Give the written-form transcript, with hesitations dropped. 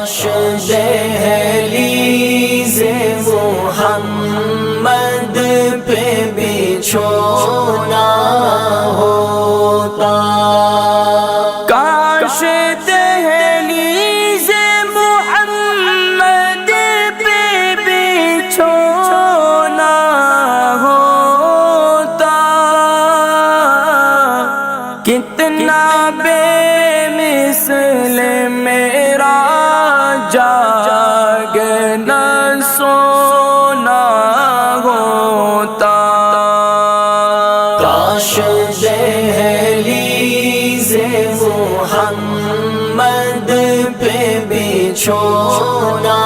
کاش دہلیز محمد پہ بچھونا ہوتا، کاش دہلیز محمد پہ بچھونا ہوتا، کتنا بے مثل میرا جاگنا سونا ہوتا، کاش دہلیز محمد پہ بچھونا